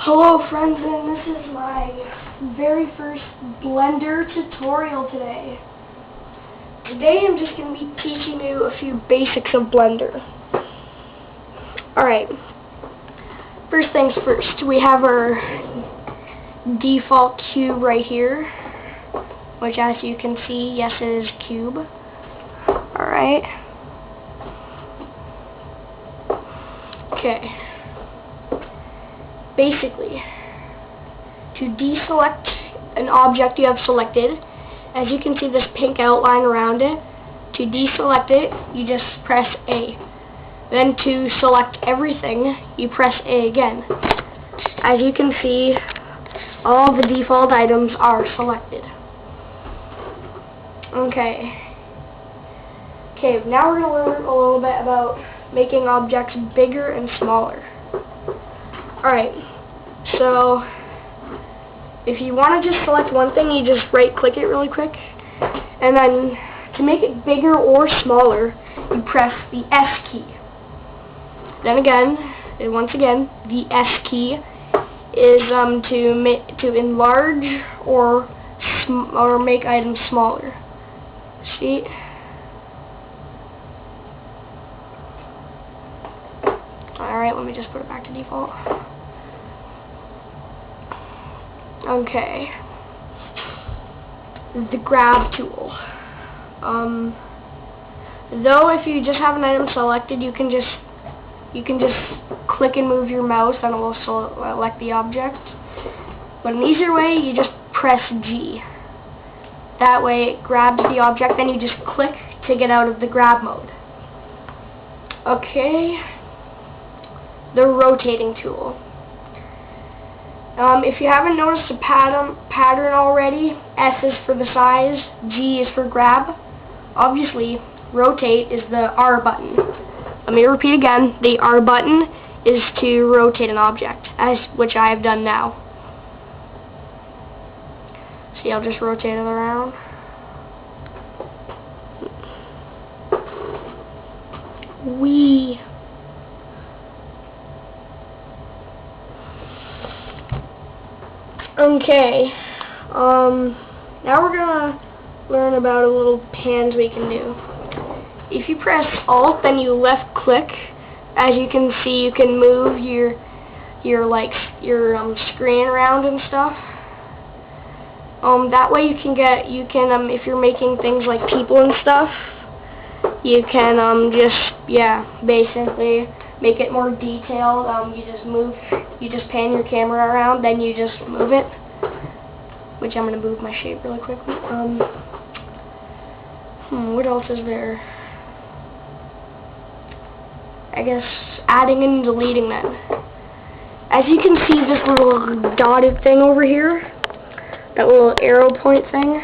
Hello friends, and this is my very first Blender tutorial today. Today I'm just going to be teaching you a few basics of Blender. Alright, first things first, we have our default cube right here, which as you can see, yes, it is cube. Alright. Okay. Basically, to deselect an object you have selected, as you can see this pink outline around it, to deselect it, you just press A. Then to select everything, you press A again. As you can see, all the default items are selected. Okay, now we're going to learn a little bit about making objects bigger and smaller. Alright, so if you want to just select one thing, you just right click it really quick, and then to make it bigger or smaller, you press the S key. Then again, and once again, the S key is to enlarge or make items smaller. See? Alright, let me just put it back to default. Okay. The grab tool. Though if you just have an item selected, you can just click and move your mouse and it will select the object. But an easier way, you just press G. That way it grabs the object, then you just click to get out of the grab mode. Okay. The rotating tool. If you haven't noticed a pattern already, S is for the size, G is for grab. Obviously, rotate is the R button. Let me repeat again, the R button is to rotate an object, which I have done now. See, I'll just rotate it around. Whee! Okay, now we're gonna learn about a little pans we can do. If you press Alt, then you left click. As you can see, you can move your screen around and stuff. That way you can if you're making things like people and stuff, you can basically make it more detailed. You just pan your camera around, then you just move it. Which I'm gonna move my shape really quickly. What else is there? I guess adding and deleting them. As you can see, this little dotted thing over here, that little arrow point thing,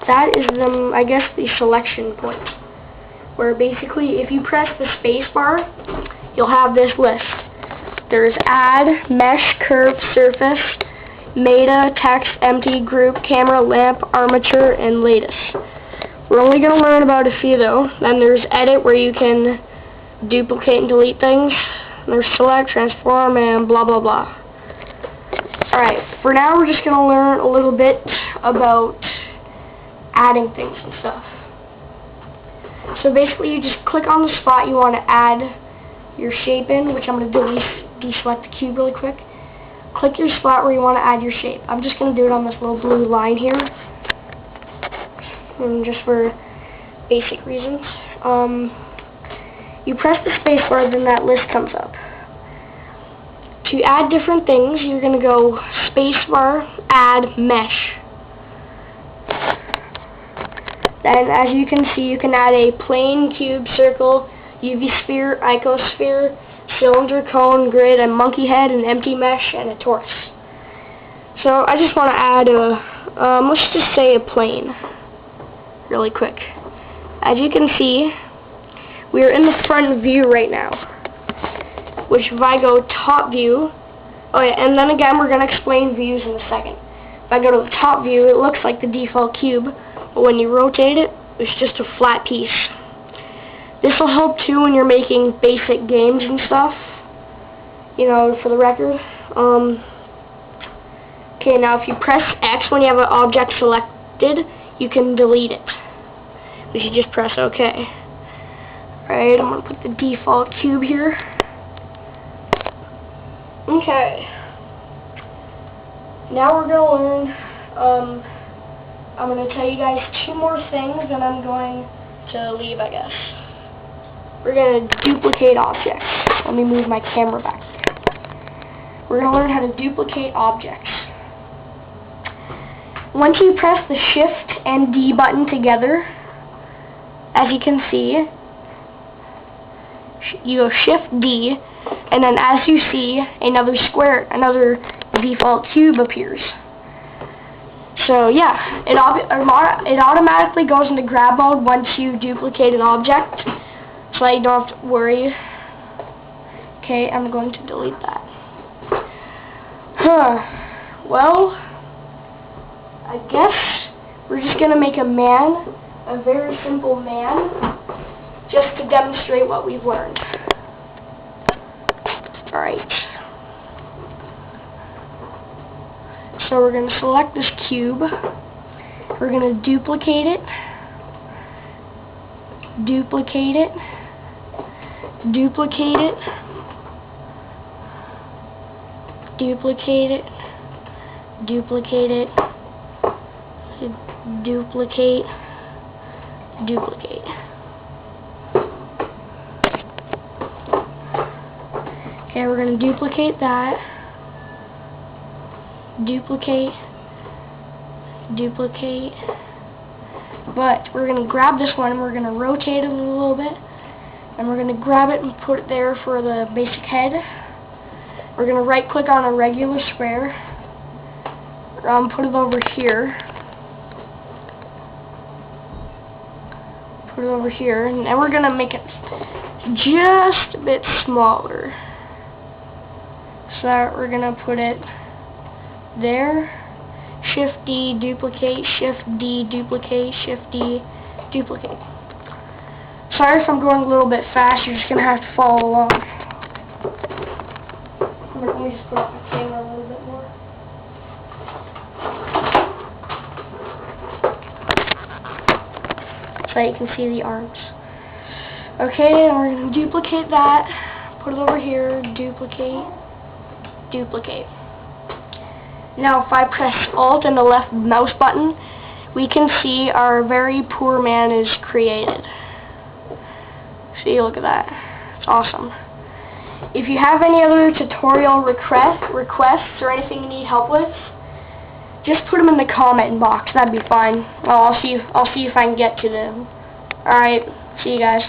that is I guess the selection point. Where basically, if you press the space bar, you'll have this list. There's add, mesh, curve, surface, meta, text, empty, group, camera, lamp, armature, and lattice. We're only going to learn about a few though. Then there's edit, where you can duplicate and delete things. There's select, transform, and blah blah blah. Alright, for now we're just going to learn a little bit about adding things and stuff. So basically, you just click on the spot you want to add your shape in, which I'm going to deselect the cube really quick. Click your spot where you want to add your shape. I'm just going to do it on this little blue line here, just for basic reasons. You press the space bar, then that list comes up. To add different things, you're going to go space bar, add, mesh. Then, as you can see, you can add a plane, cube, circle, UV sphere, icosphere, cylinder, cone, grid, a monkey head, an empty mesh, and a torus. So I just want to add let's just say a plane, really quick. As you can see, we are in the front view right now. Which if I go top view, and then again we're going to explain views in a second. If I go to the top view, it looks like the default cube. But when you rotate it, it's just a flat piece. This will help too when you're making basic games and stuff. you know, for the record. Okay, now if you press X when you have an object selected, you can delete it. We should just press OK. Alright, I'm going to put the default cube here. Okay. Now we're going to learn, I'm going to tell you guys 2 more things and I'm going to leave, I guess. We're going to duplicate objects. Let me move my camera back. We're going to learn how to duplicate objects. Once you press the Shift and D button together, as you can see, you go Shift D, and then as you see, another default cube appears. So yeah, it automatically goes into grab mode once you duplicate an object, so you don't have to worry. Okay, I'm going to delete that. Well, I guess we're just going to make a man, a very simple man, just to demonstrate what we've learned. Alright. So we're going to select this cube. We're going to duplicate it. Duplicate it. Duplicate it. Duplicate it. Duplicate it. Duplicate. Duplicate. Okay, we're going to duplicate that. Duplicate. Duplicate. But we're going to grab this one and we're going to rotate it a little bit. And we're going to grab it and put it there for the basic head. We're going to right click on a regular square. Put it over here. Put it over here. And then we're going to make it just a bit smaller. So we're going to put it there. Shift D, duplicate, Shift D, duplicate, Shift D, duplicate. Sorry if I'm going a little bit fast, you're just going to have to follow along. Let me just put up the camera a little bit more. So you can see the arms. Okay, and we're going to duplicate that, put it over here, duplicate, duplicate. Now if I press Alt and the left mouse button, we can see our very poor man is created. See, look at that. It's awesome. If you have any other tutorial requests or anything you need help with, just put them in the comment box. That'd be fine. I'll see if I can get to them. Alright, see you guys.